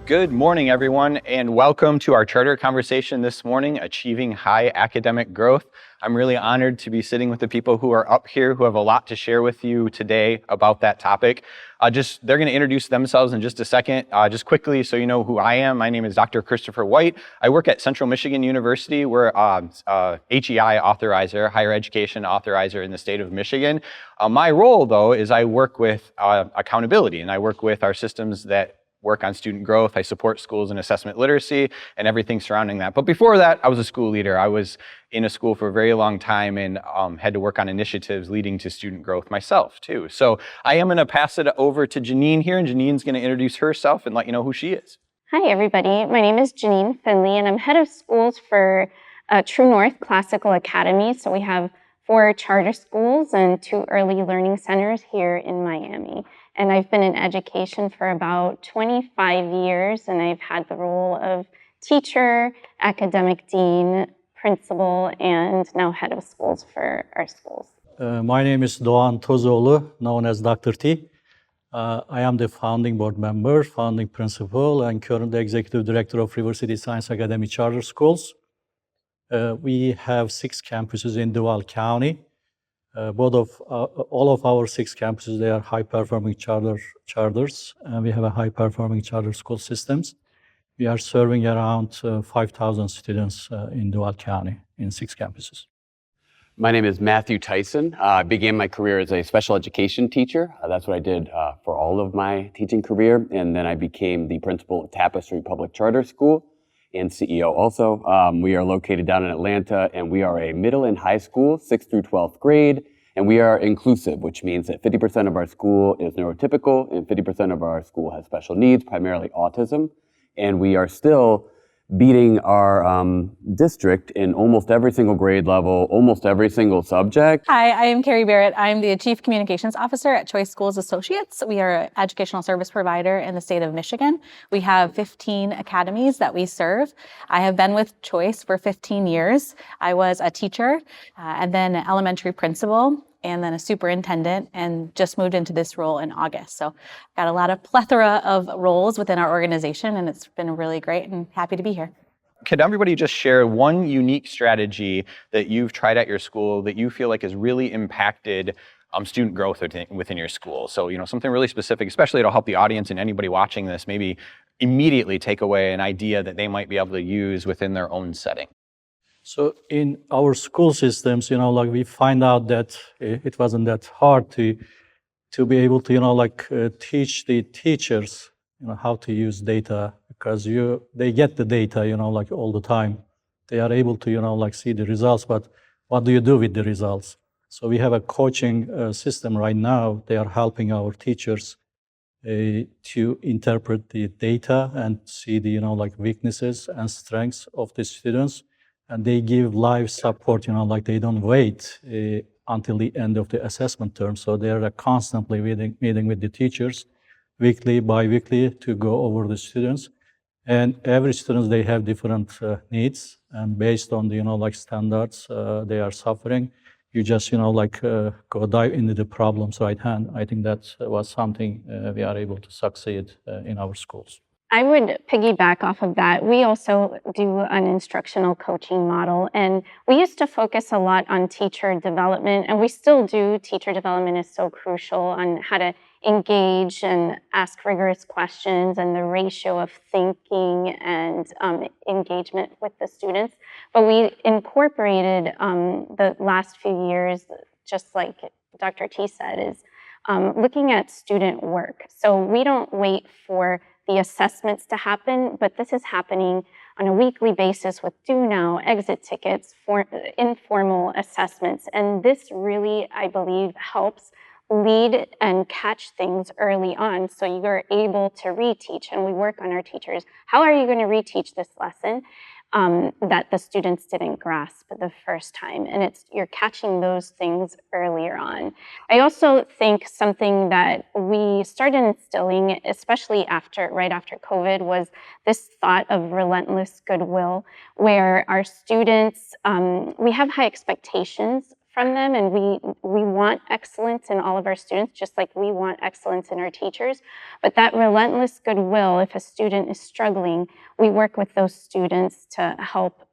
Good morning, everyone, and welcome to our charter conversation this morning, Achieving High Academic Growth. I'm really honored to be sitting with the people who are up here who have a lot to share with you today about that topic. They're going to introduce themselves in just a second. Just quickly, so you know who I am, my name is Dr. Christopher White. I work at Central Michigan University. We're HEI authorizer, higher education authorizer in the state of Michigan. My role, though, is I work with accountability, and I work with our systems that work on student growth. I support schools in assessment literacy and everything surrounding that. But before that, I was a school leader. I was in a school for a very long time and had to work on initiatives leading to student growth myself too. So I am going to pass it over to Janine here, and Janine's going to introduce herself and let you know who she is. Hi everybody, my name is Janine Finley and I'm head of schools for True North Classical Academy. So we have 4 charter schools and 2 early learning centers here in Miami. And I've been in education for about 25 years, and I've had the role of teacher, academic dean, principal, and now head of schools for our schools. My name is Toolo, known as Dr. T. I am the founding board member, founding principal, and currently executive director of River City Science Academy Charter Schools. We have 6 campuses in Duval County. All of our 6 campuses, they are high-performing charters, and we have a high-performing charter school systems. We are serving around 5,000 students in Duval County in 6 campuses. My name is Matthew Tyson. I began my career as a special education teacher. That's what I did for all of my teaching career, and then I became the principal at Tapestry Public Charter School and CEO also. We are located down in Atlanta, and we are a middle and high school, 6th through 12th grade, and we are inclusive, which means that 50% of our school is neurotypical and 50% of our school has special needs, primarily autism, and we are still beating our district in almost every single grade level, almost every single subject. Hi, I am Carrie Barrett. I'm the Chief Communications Officer at Choice Schools Associates. We are an educational service provider in the state of Michigan. We have 15 academies that we serve. I have been with Choice for 15 years. I was a teacher and then an elementary principal and then a superintendent, and just moved into this role in August. So got a lot of plethora of roles within our organization, and it's been really great and happy to be here. Could everybody just share one unique strategy that you've tried at your school that you feel like has really impacted student growth within your school? So, something really specific, especially it'll help the audience and anybody watching this maybe immediately take away an idea that they might be able to use within their own setting. So in our school systems, we find out that it wasn't that hard to be able to, teach the teachers, how to use data, because they get the data, all the time. They are able to, see the results, but what do you do with the results? So we have a coaching system right now. They are helping our teachers to interpret the data and see the, weaknesses and strengths of the students. And they give live support, they don't wait until the end of the assessment term. So they're constantly meeting with the teachers, weekly, bi-weekly, to go over the students. And every student, they have different needs. And based on the, standards they are suffering, you just, go dive into the problems right hand. I think that was something we are able to succeed in our schools. I would piggyback off of that. We also do an instructional coaching model, and we used to focus a lot on teacher development, and we still do. Teacher development is so crucial on how to engage and ask rigorous questions and the ratio of thinking and engagement with the students. But we incorporated the last few years, just like Dr. T said, is looking at student work. So we don't wait for the assessments to happen, but this is happening on a weekly basis with do now, exit tickets, for informal assessments. And this really, I believe, helps lead and catch things early on so you're able to reteach. And we work on our teachers. How are you going to reteach this lesson that the students didn't grasp the first time? And you're catching those things earlier on. I also think something that we started instilling, especially right after COVID, was this thought of relentless goodwill, where our students, we have high expectations from them, and we want excellence in all of our students, just like we want excellence in our teachers. But that relentless goodwill, if a student is struggling, we work with those students to help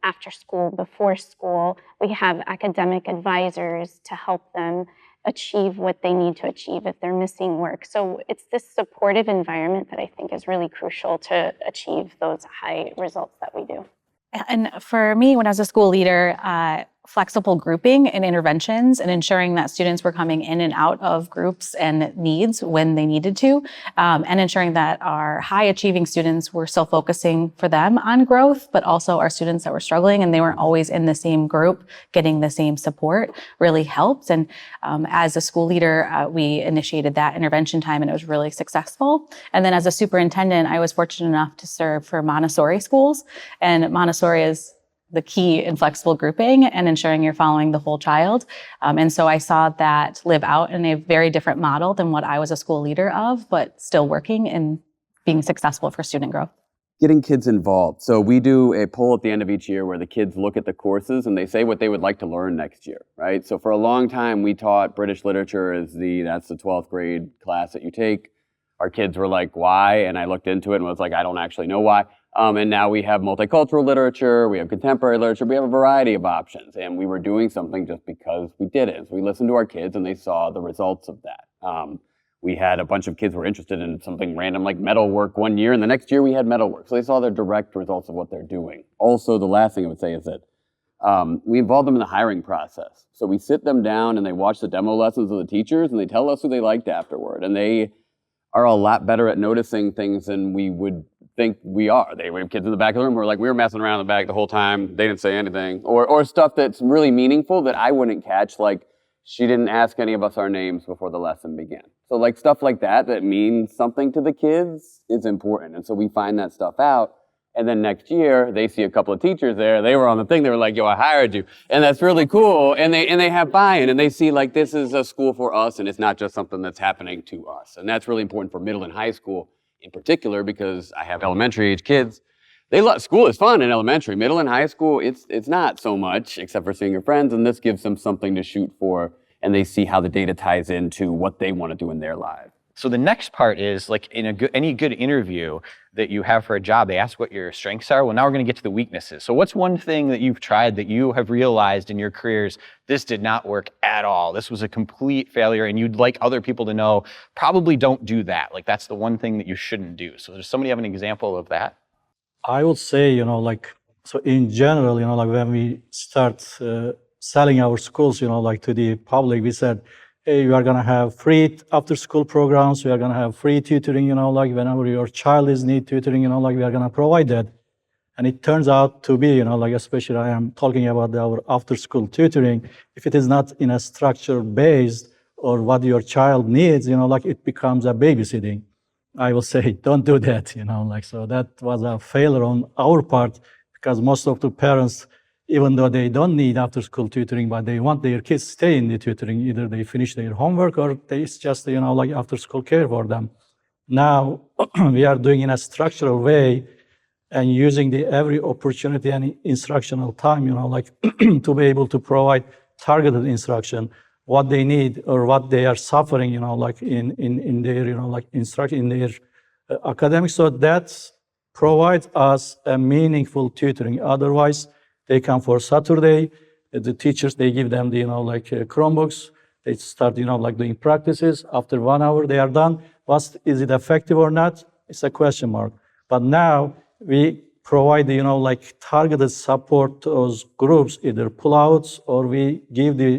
after school, before school. We have academic advisors to help them achieve what they need to achieve if they're missing work. So it's this supportive environment that I think is really crucial to achieve those high results that we do. And for me, when I was a school leader, flexible grouping and interventions and ensuring that students were coming in and out of groups and needs when they needed to, and ensuring that our high achieving students were still focusing for them on growth, but also our students that were struggling and they weren't always in the same group getting the same support really helped. And as a school leader, we initiated that intervention time and it was really successful. And then as a superintendent, I was fortunate enough to serve for Montessori schools, and Montessori is the key in flexible grouping and ensuring you're following the whole child. And so I saw that live out in a very different model than what I was a school leader of, but still working and being successful for student growth. Getting kids involved. So we do a poll at the end of each year where the kids look at the courses and they say what they would like to learn next year, right? So for a long time, we taught British literature as that's the 12th grade class that you take. Our kids were like, why? And I looked into it and was like, I don't actually know why. And now we have multicultural literature, we have contemporary literature, we have a variety of options. And we were doing something just because we did it. So we listened to our kids and they saw the results of that. We had a bunch of kids who were interested in something random like metalwork one year, and the next year we had metalwork. So they saw the direct results of what they're doing. Also, the last thing I would say is that we involve them in the hiring process. So we sit them down and they watch the demo lessons of the teachers and they tell us who they liked afterward. And they are a lot better at noticing things than we would think we are. We have kids in the back of the room who are like, we were messing around in the back the whole time. They didn't say anything. Or stuff that's really meaningful that I wouldn't catch, like she didn't ask any of us our names before the lesson began. So like stuff like that means something to the kids is important. And so we find that stuff out. And then next year, they see a couple of teachers there. They were on the thing. They were like, yo, I hired you. And that's really cool. And they have buy-in. And they see like this is a school for us. And it's not just something that's happening to us. And that's really important for middle and high school in particular, because I have elementary age kids. School is fun in elementary. Middle and high school, it's not so much, except for seeing your friends. And this gives them something to shoot for. And they see how the data ties into what they want to do in their lives. So the next part is like in any good interview that you have for a job, they ask what your strengths are. Well, now we're going to get to the weaknesses. So what's one thing that you've tried that you have realized in your careers, this did not work at all? This was a complete failure and you'd like other people to know, probably don't do that. Like that's the one thing that you shouldn't do. So does somebody have an example of that? I would say, so in general, when we start selling our schools, to the public, we said, hey, you are going to have free after-school programs. We are going to have free tutoring, whenever your child is need tutoring, we are going to provide that. And it turns out to be, especially I am talking about our after-school tutoring. If it is not in a structure-based or what your child needs, it becomes a babysitting. I will say, don't do that, so that was a failure on our part because most of the parents, even though they don't need after-school tutoring, but they want their kids to stay in the tutoring. Either they finish their homework or it's just, after-school care for them. Now, we are doing in a structural way and using every opportunity and instructional time, to be able to provide targeted instruction, what they need or what they are suffering, in their, instruction, in their academics. So that provides us a meaningful tutoring. Otherwise, they come for Saturday. The teachers, they give them the, Chromebooks. They start, doing practices. After 1 hour, they are done. Is it effective or not? It's a question mark. But now we provide the, targeted support to those groups, either pullouts or we give the,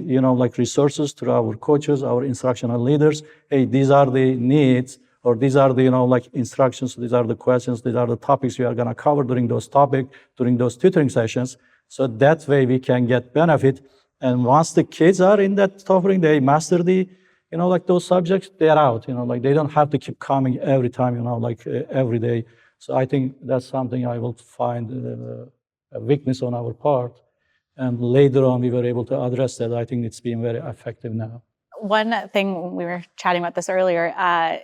resources to our coaches, our instructional leaders. Hey, these are the needs, or these are the, instructions. These are the questions. These are the topics we are going to cover during those tutoring sessions. So that way we can get benefit. And once the kids are in that tutoring, they master the, those subjects, they're out, they don't have to keep coming every time, every day. So I think that's something I will find a weakness on our part. And later on, we were able to address that. I think it's been very effective now. One thing, we were chatting about this earlier,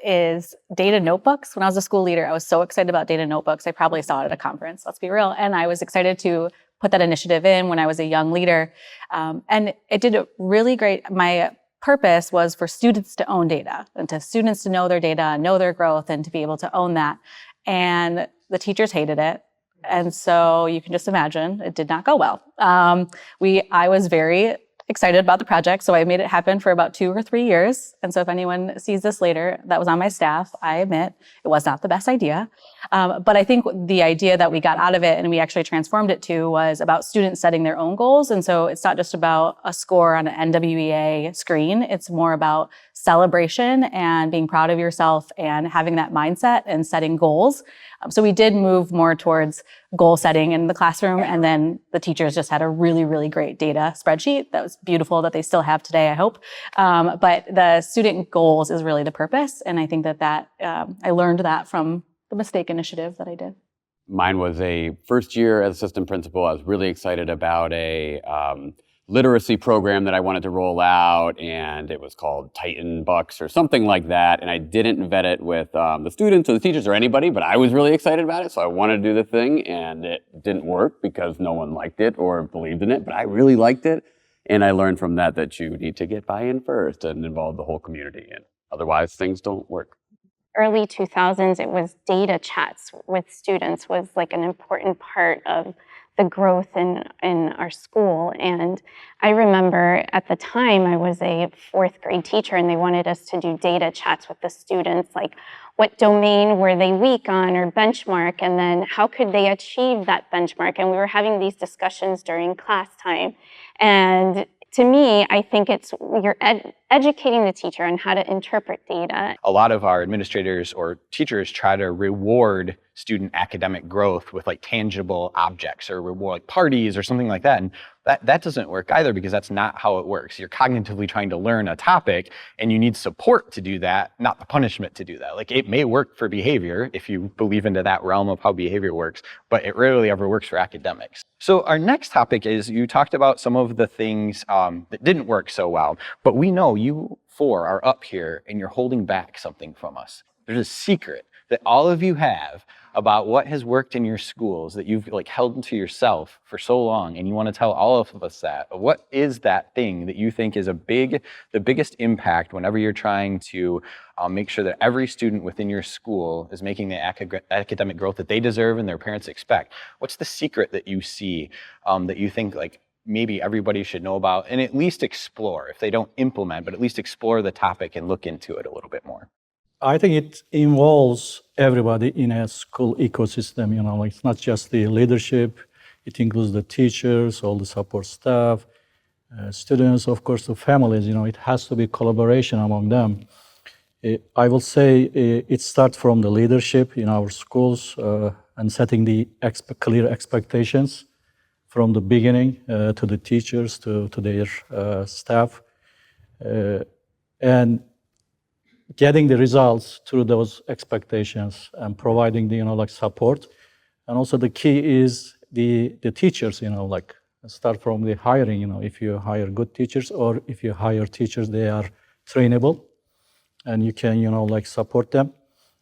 is data notebooks. When I was a school leader, I was so excited about data notebooks. I probably saw it at a conference, let's be real. And I was excited to put that initiative in when I was a young leader. And it did a really great, my purpose was for students to own data and to students to know their data, know their growth, and to be able to own that. And the teachers hated it. And so you can just imagine it did not go well. I was very excited about the project, so I made it happen for about 2 or 3 years. And so if anyone sees this later that was on my staff, I admit it was not the best idea. But I think the idea that we got out of it and we actually transformed it to was about students setting their own goals. And so it's not just about a score on an NWEA screen. It's more about celebration and being proud of yourself and having that mindset and setting goals. So we did move more towards goal setting in the classroom, and then the teachers just had a really, really great data spreadsheet that was beautiful that they still have today, I hope. But the student goals is really the purpose, and I think that I learned that from the Mistake initiative that I did. Mine was a first year as assistant principal. I was really excited about a literacy program that I wanted to roll out, and it was called Titan Bucks or something like that. And I didn't vet it with the students or the teachers or anybody, but I was really excited about it. So I wanted to do the thing, and it didn't work because no one liked it or believed in it, but I really liked it. And I learned from that you need to get buy-in first and involve the whole community. And otherwise things don't work. Early 2000s, it was data chats with students was like an important part of the growth in our school. And I remember at the time I was a 4th grade teacher, and they wanted us to do data chats with the students, like what domain were they weak on or benchmark, and then how could they achieve that benchmark? And we were having these discussions during class time. And to me, I think it's you're educating the teacher on how to interpret data. A lot of our administrators or teachers try to reward student academic growth with like tangible objects or reward like parties or something like that. And that doesn't work either, because that's not how it works. You're cognitively trying to learn a topic, and you need support to do that, not the punishment to do that. Like, it may work for behavior if you believe into that realm of how behavior works, but it rarely ever works for academics. So our next topic is, you talked about some of the things that didn't work so well, but we know you 4 are up here and you're holding back something from us. There's a secret that all of you have about what has worked in your schools that you've like held to yourself for so long, and you want to tell all of us that. What is that thing that you think is the biggest impact whenever you're trying to make sure that every student within your school is making the academic growth that they deserve and their parents expect? What's the secret that you see that you think like maybe everybody should know about and at least explore? If they don't implement, but at least explore the topic and look into it a little bit more. I think it involves everybody in a school ecosystem, like it's not just the leadership, it includes the teachers, all the support staff, students, of course, the families, it has to be collaboration among them. I will say it starts from the leadership in our schools and setting the clear expectations from the beginning to the teachers, to their staff, and getting the results through those expectations and providing the support. And also the key is the teachers, start from the hiring, if you hire good teachers, or if you hire teachers, they are trainable and you can support them.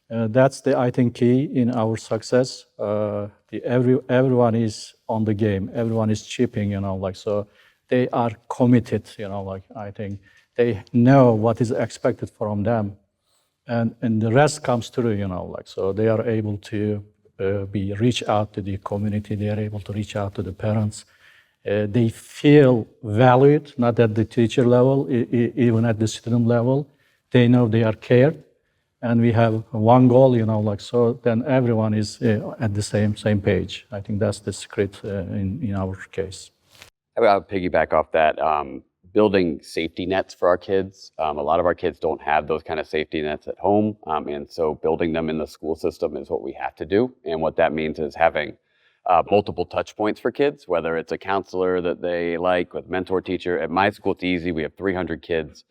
That's I think key in our success. Everyone is on the game, everyone is chipping, so they are committed, I think they know what is expected from them, and the rest comes through, so they are able to reach out to the community, they are able to reach out to the parents. They feel valued, not at the teacher level, even at the student level. They know they are cared, and we have one goal, so then everyone is at the same page. I think that's the secret in our case. I'll piggyback off that. Building safety nets for our kids. A lot of our kids don't have those kind of safety nets at home, and so building them in the school system is what we have to do. And what that means is having multiple touch points for kids, whether it's a counselor that they like, with mentor teacher. At my school, it's easy. We have 300 kids,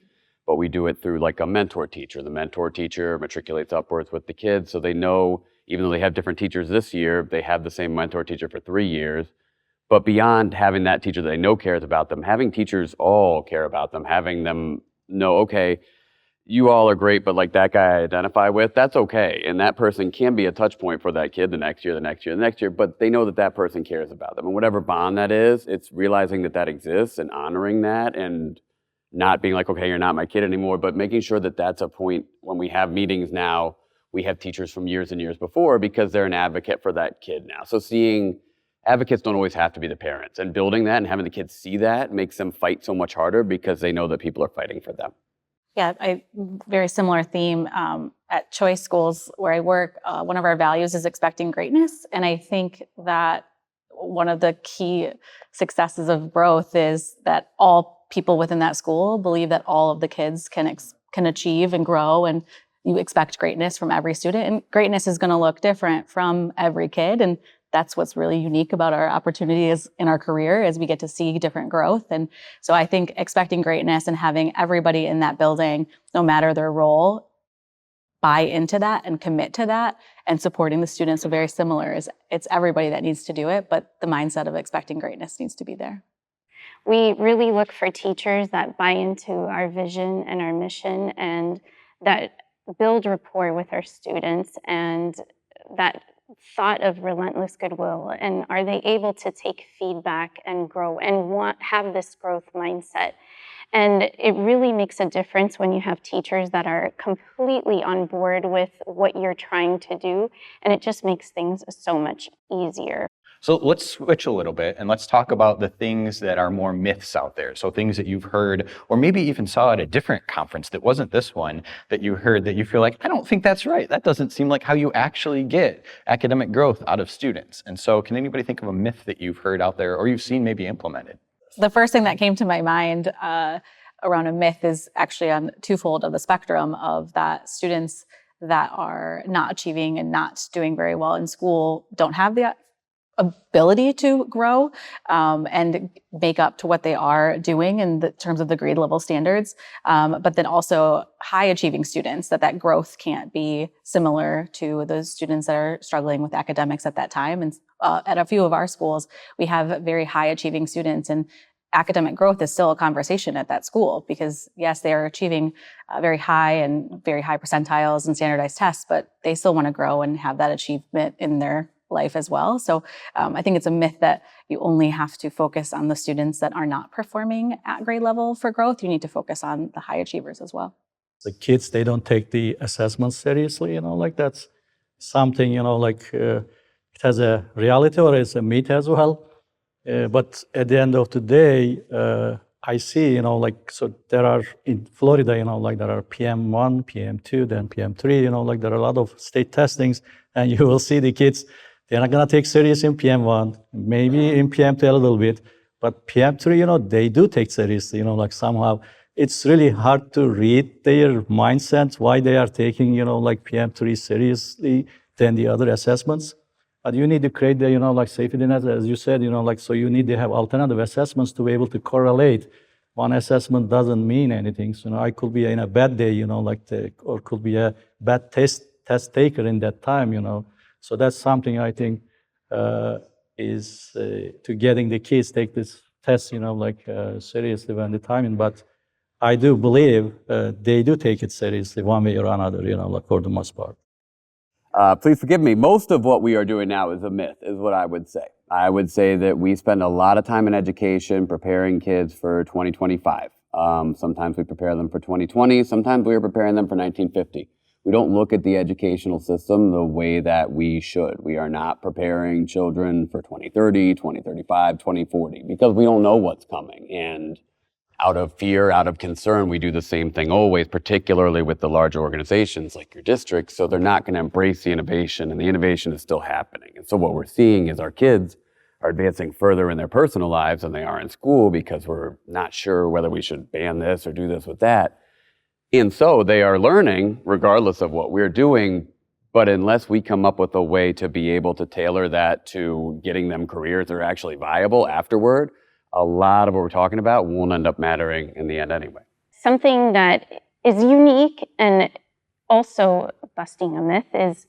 but we do it through like a mentor teacher. The mentor teacher matriculates upwards with the kids, so they know, even though they have different teachers this year, they have the same mentor teacher for 3 years. But beyond having that teacher that they know cares about them, having teachers all care about them, having them know, okay, you all are great, but like that guy I identify with, that's okay. And that person can be a touch point for that kid the next year, the next year, the next year, but they know that that person cares about them. And whatever bond that is, it's realizing that that exists and honoring that and not being like, okay, you're not my kid anymore, but making sure that that's a point when we have meetings now, we have teachers from years and years before because they're an advocate for that kid now. So seeing advocates don't always have to be the parents, and building that and having the kids see that makes them fight so much harder because they know that people are fighting for them. Yeah, very similar theme. At Choice Schools, where I work, one of our values is expecting greatness. And I think that one of the key successes of growth is that all people within that school believe that all of the kids can achieve and grow, and you expect greatness from every student. And greatness is going to look different from every kid. And that's what's really unique about our opportunity is in our career, is we get to see different growth. And so I think expecting greatness and having everybody in that building, no matter their role, buy into that and commit to that, and supporting the students are very similar. It's everybody that needs to do it, but the mindset of expecting greatness needs to be there. We really look for teachers that buy into our vision and our mission, and that build rapport with our students, and that thought of relentless goodwill. And are they able to take feedback and grow and have this growth mindset? And it really makes a difference when you have teachers that are completely on board with what you're trying to do, and it just makes things so much easier. So let's switch a little bit and let's talk about the things that are more myths out there. So things that you've heard, or maybe even saw at a different conference that wasn't this one, that you heard that you feel like, I don't think that's right. That doesn't seem like how you actually get academic growth out of students. And so can anybody think of a myth that you've heard out there or you've seen maybe implemented? The first thing that came to my mind around a myth is actually on twofold of the spectrum of that students that are not achieving and not doing very well in school don't have the ability to grow and make up to what they are doing in the terms of the grade level standards. But then also high achieving students, that growth can't be similar to those students that are struggling with academics at that time. And at a few of our schools, we have very high achieving students, and academic growth is still a conversation at that school because yes, they are achieving very high percentiles and standardized tests, but they still want to grow and have that achievement in their life as well. So I think it's a myth that you only have to focus on the students that are not performing at grade level for growth. You need to focus on the high achievers as well. The kids, they don't take the assessments seriously, like that's something, it has a reality or it's a myth as well. But at the end of the day, I see, so there are in Florida, there are PM1, PM2, then PM3, there are a lot of state testings, and you will see the kids, they're not going to take serious in PM1, maybe in PM2 a little bit, but PM3, they do take seriously, somehow. It's really hard to read their mindset, why they are taking, PM3 seriously than the other assessments. But you need to create the, safety net, as you said, so you need to have alternative assessments to be able to correlate. One assessment doesn't mean anything. So, I could be in a bad day, or could be a bad test taker in that time, So that's something I think is to getting the kids take this test, seriously when the timing. But I do believe they do take it seriously one way or another, for the most part. Please forgive me. Most of what we are doing now is a myth, is what I would say. I would say that we spend a lot of time in education preparing kids for 2025. Sometimes we prepare them for 2020. Sometimes we are preparing them for 1950. We don't look at the educational system the way that we should. We are not preparing children for 2030, 2035, 2040, because we don't know what's coming. And out of fear, out of concern, we do the same thing always, particularly with the larger organizations like your district. So they're not going to embrace the innovation, and the innovation is still happening. And so what we're seeing is our kids are advancing further in their personal lives than they are in school because we're not sure whether we should ban this or do this with that. And so they are learning regardless of what we're doing, but unless we come up with a way to be able to tailor that to getting them careers that are actually viable afterward, a lot of what we're talking about won't end up mattering in the end anyway. Something that is unique and also busting a myth is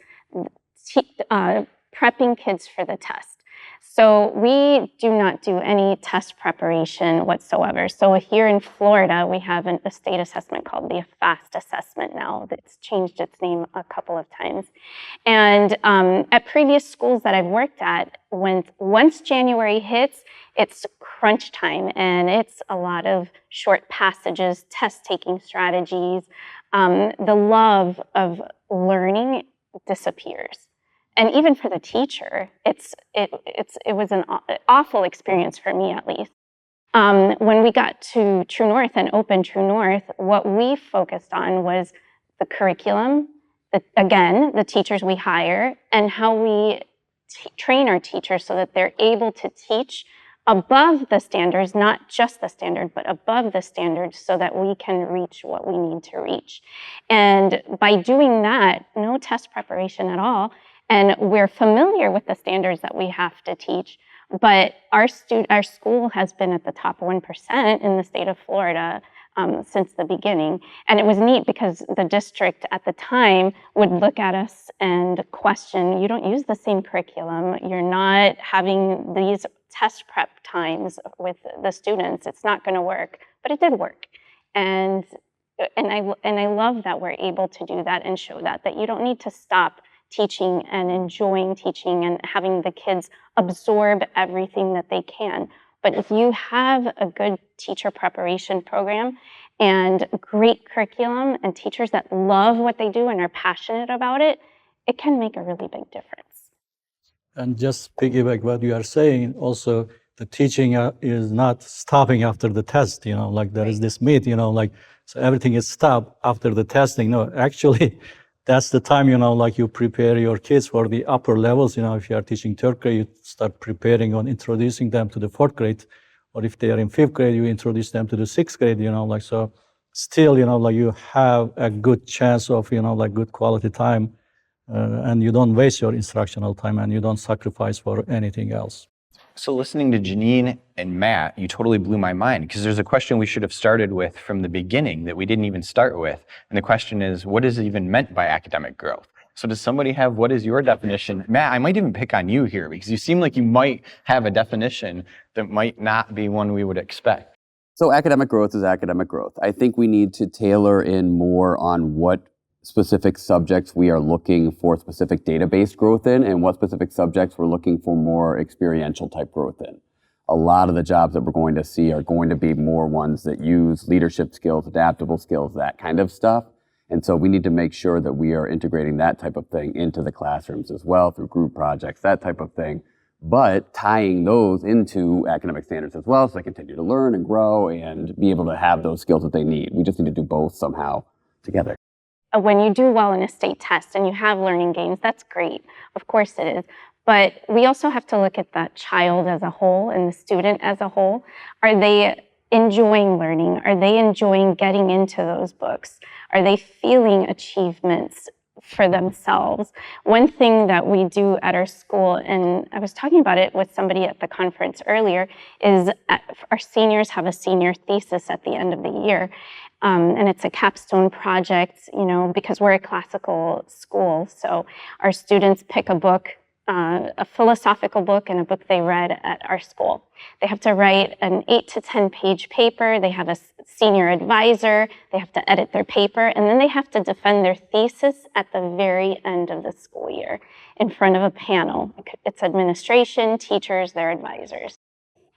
prepping kids for the test. So we do not do any test preparation whatsoever. So here in Florida, we have a state assessment called the FAST assessment now. That's changed its name a couple of times. And at previous schools that I've worked at, once January hits, it's crunch time, and it's a lot of short passages, test-taking strategies. The love of learning disappears. And even for the teacher, it was an awful experience for me, at least. When we got to True North and Open True North, what we focused on was the curriculum, the teachers we hire, and how we train our teachers so that they're able to teach above the standards, not just the standard, but above the standards, so that we can reach what we need to reach. And by doing that, no test preparation at all, and we're familiar with the standards that we have to teach, but our school has been at the top 1% in the state of Florida since the beginning. And it was neat because the district at the time would look at us and question, you don't use the same curriculum, you're not having these test prep times with the students, it's not going to work. But it did work. And I love that we're able to do that and show that you don't need to stop teaching and enjoying teaching and having the kids absorb everything that they can. But if you have a good teacher preparation program and great curriculum and teachers that love what they do and are passionate about it, it can make a really big difference. And just piggyback what you are saying, also the teaching is not stopping after the test, like there is this myth, like, so everything is stopped after the testing. No, actually, that's the time, like you prepare your kids for the upper levels. If you are teaching third grade, you start preparing on introducing them to the fourth grade. Or if they are in fifth grade, you introduce them to the sixth grade, like, so still, like you have a good chance of, like good quality time. And you don't waste your instructional time and you don't sacrifice for anything else. So listening to Janine and Matt, you totally blew my mind, because there's a question we should have started with from the beginning that we didn't even start with. And the question is, what is even meant by academic growth? So does somebody have, what is your definition? Matt, I might even pick on you here, because you seem like you might have a definition that might not be one we would expect. So academic growth is academic growth. I think we need to tailor in more on what specific subjects we are looking for specific database growth in, and what specific subjects we're looking for more experiential type growth in. A lot of the jobs that we're going to see are going to be more ones that use leadership skills, adaptable skills, that kind of stuff. And so we need to make sure that we are integrating that type of thing into the classrooms as well through group projects, that type of thing, but tying those into academic standards as well so they continue to learn and grow and be able to have those skills that they need. We just need to do both somehow together. When you do well in a state test and you have learning gains, that's great. Of course it is. But we also have to look at that child as a whole and the student as a whole. Are they enjoying learning? Are they enjoying getting into those books? Are they feeling achievements for themselves? One thing that we do at our school, and I was talking about it with somebody at the conference earlier, is our seniors have a senior thesis at the end of the year. And it's a capstone project, because we're a classical school. So our students pick a book, a philosophical book and a book they read at our school. They have to write an 8 to 10 page paper. They have a senior advisor. They have to edit their paper. And then they have to defend their thesis at the very end of the school year in front of a panel. It's administration, teachers, their advisors.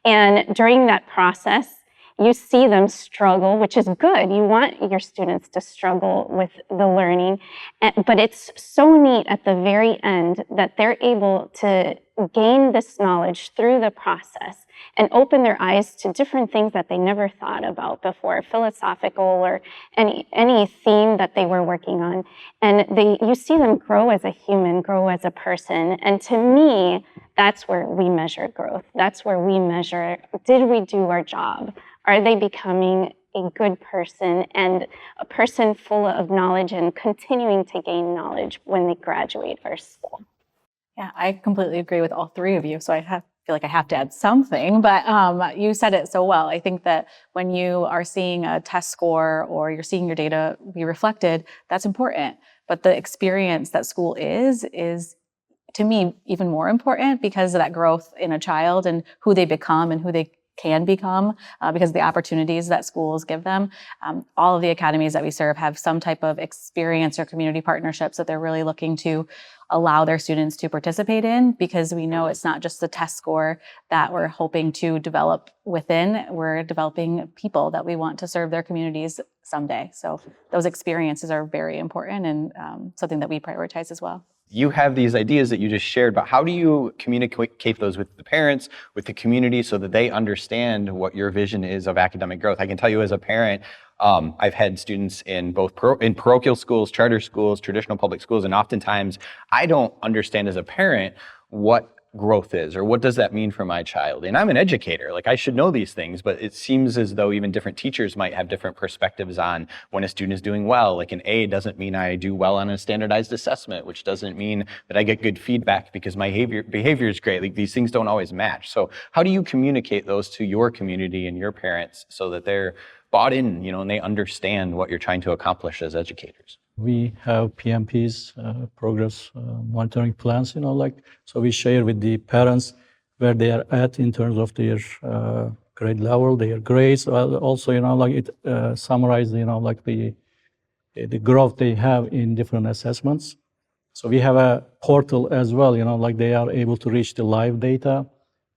And during that process, you see them struggle, which is good. You want your students to struggle with the learning, but it's so neat at the very end that they're able to gain this knowledge through the process and open their eyes to different things that they never thought about before, philosophical or any theme that they were working on. And you see them grow as a human, grow as a person. And to me, that's where we measure growth. That's where we measure, did we do our job? Are they becoming a good person and a person full of knowledge and continuing to gain knowledge when they graduate our school? Yeah, I completely agree with all three of you. So I feel like I have to add something, but you said it so well. I think that when you are seeing a test score or you're seeing your data be reflected, that's important. But the experience that school is to me, even more important because of that growth in a child and who they become and who they can become because of the opportunities that schools give them. All of the academies that we serve have some type of experience or community partnerships that they're really looking to allow their students to participate in, because we know it's not just the test score that we're hoping to develop within. We're developing people that we want to serve their communities someday. So those experiences are very important and something that we prioritize as well. You have these ideas that you just shared, but how do you communicate those with the parents, with the community, so that they understand what your vision is of academic growth? I can tell you as a parent, I've had students in both in parochial schools, charter schools, traditional public schools, and oftentimes I don't understand as a parent what growth is or what does that mean for my child. And I'm an educator, like I should know these things, but it seems as though even different teachers might have different perspectives on when a student is doing well. Like an A doesn't mean I do well on a standardized assessment, which doesn't mean that I get good feedback because my behavior is great. Like these things don't always match. So how do you communicate those to your community and your parents so that they're bought in, and they understand what you're trying to accomplish as educators? We have PMPs, progress monitoring plans, so we share with the parents where they are at in terms of their grade level, their grades. Also, it summarizes, the growth they have in different assessments. So we have a portal as well, they are able to reach the live data.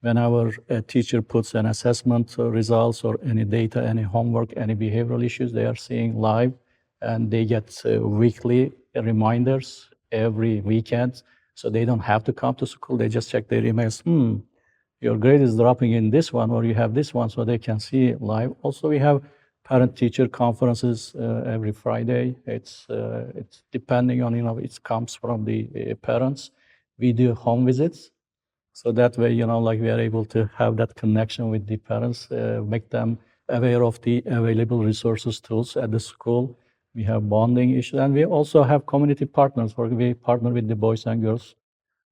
Whenever a teacher puts an assessment results or any data, any homework, any behavioral issues, they are seeing live. And they get weekly reminders every weekend. So they don't have to come to school. They just check their emails. Your grade is dropping in this one, or you have this one, so they can see it live. Also, we have parent-teacher conferences every Friday. It's depending on, it comes from the parents. We do home visits. So that way, we are able to have that connection with the parents, make them aware of the available resources, tools at the school. We have bonding issues, and we also have community partners where we partner with the boys and girls.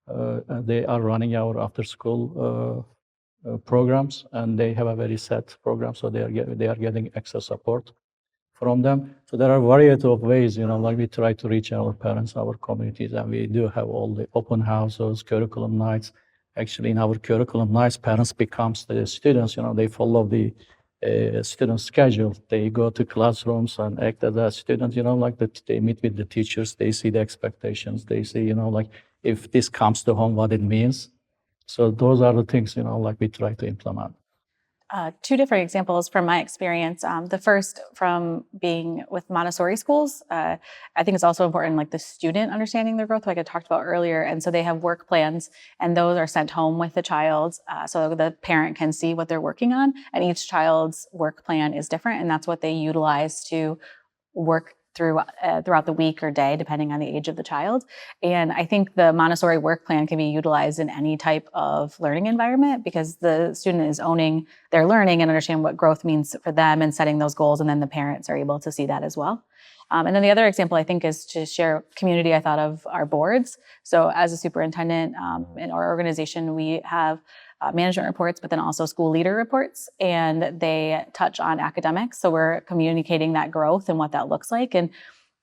They are running our after-school programs, and they have a very set program, so they are getting extra support from them. So there are a variety of ways, we try to reach our parents, our communities, and we do have all the open houses, curriculum nights. Actually, in our curriculum nights, parents becomes the students, they follow the student schedule. They go to classrooms and act as a student, that they meet with the teachers, they see the expectations, they see, if this comes to home, what it means. So those are the things, we try to implement. Two different examples from my experience. The first from being with Montessori schools. I think it's also important, the student understanding their growth, like I talked about earlier. And so they have work plans, and those are sent home with the child, so the parent can see what they're working on. And each child's work plan is different, and that's what they utilize to work throughout the week or day, depending on the age of the child. And I think the Montessori work plan can be utilized in any type of learning environment because the student is owning their learning and understand what growth means for them and setting those goals. And then the parents are able to see that as well. And then the other example, I think, is to share community. I thought of our boards. So as a superintendent in our organization, we have management reports, but then also school leader reports, and they touch on academics. So we're communicating that growth and what that looks like. And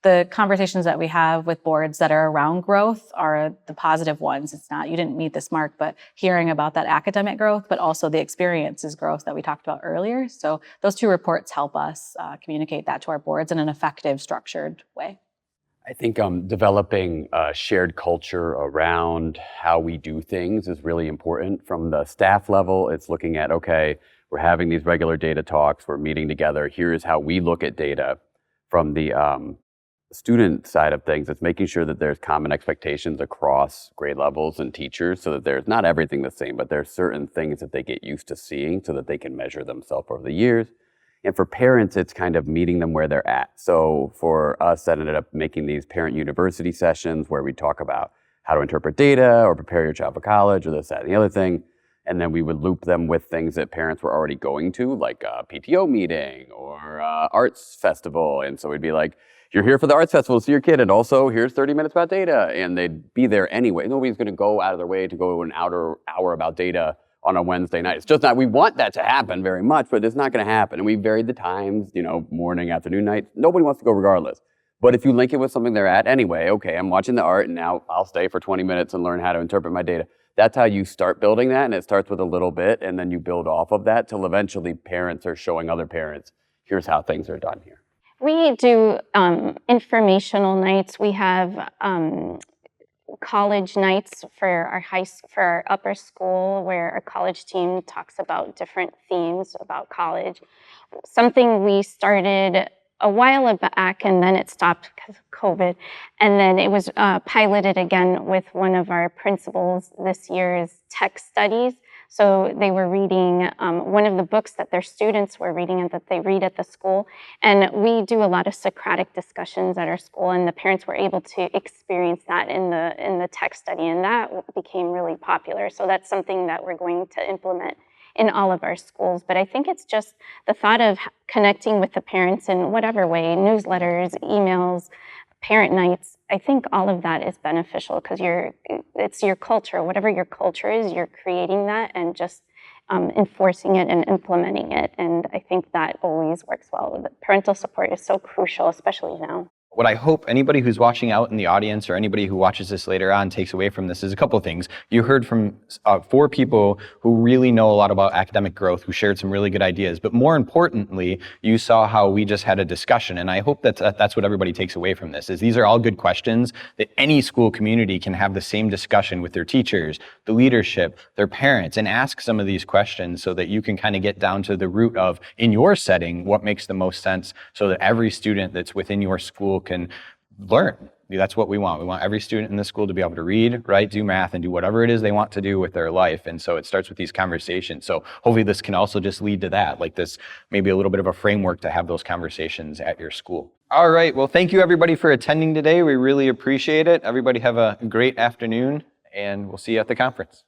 the conversations that we have with boards that are around growth are the positive ones. It's not, you didn't meet this mark, but hearing about that academic growth, but also the experiences growth that we talked about earlier. So those two reports help us communicate that to our boards in an effective, structured way. I think developing a shared culture around how we do things is really important. From the staff level, it's looking at, okay, we're having these regular data talks, we're meeting together, here's how we look at data. From the student side of things, it's making sure that there's common expectations across grade levels and teachers so that there's not everything the same, but there's certain things that they get used to seeing so that they can measure themselves over the years. And for parents, it's kind of meeting them where they're at. So for us, that ended up making these parent university sessions where we talk about how to interpret data or prepare your child for college or this, that, and the other thing. And then we would loop them with things that parents were already going to, like a PTO meeting or arts festival. And so we'd be like, you're here for the arts festival to see your kid, and also here's 30 minutes about data. And they'd be there anyway. Nobody's going to go out of their way to go an hour about data on a Wednesday night. It's just not, we want that to happen very much, but it's not going to happen. And we varied the times, morning, afternoon, night. Nobody wants to go regardless. But if you link it with something they're at anyway, okay, I'm watching the art and now I'll stay for 20 minutes and learn how to interpret my data. That's how you start building that, and it starts with a little bit, and then you build off of that till eventually parents are showing other parents, here's how things are done here. We do informational nights. We have college nights for our upper school, where our college team talks about different themes about college. Something we started a while back, and then it stopped because of COVID. And then it was piloted again with one of our principals this year is tech studies. So they were reading one of the books that their students were reading and that they read at the school. And we do a lot of Socratic discussions at our school, and the parents were able to experience that in the tech study, and that became really popular. So that's something that we're going to implement in all of our schools. But I think it's just the thought of connecting with the parents in whatever way, newsletters, emails, parent nights. I think all of that is beneficial because it's your culture. Whatever your culture is, you're creating that and just enforcing it and implementing it. And I think that always works well. The parental support is so crucial, especially now. What I hope anybody who's watching out in the audience or anybody who watches this later on takes away from this is a couple of things. You heard from 4 people who really know a lot about academic growth, who shared some really good ideas. But more importantly, you saw how we just had a discussion. And I hope that's what everybody takes away from this, is these are all good questions that any school community can have the same discussion with their teachers, the leadership, their parents, and ask some of these questions so that you can kind of get down to the root of, in your setting, what makes the most sense so that every student that's within your school can learn. That's what we want. We want every student in the school to be able to read, write, do math, and do whatever it is they want to do with their life. And so it starts with these conversations. So hopefully this can also just lead to that, like this, maybe a little bit of a framework to have those conversations at your school. All right. Well, thank you everybody for attending today. We really appreciate it. Everybody have a great afternoon, and we'll see you at the conference.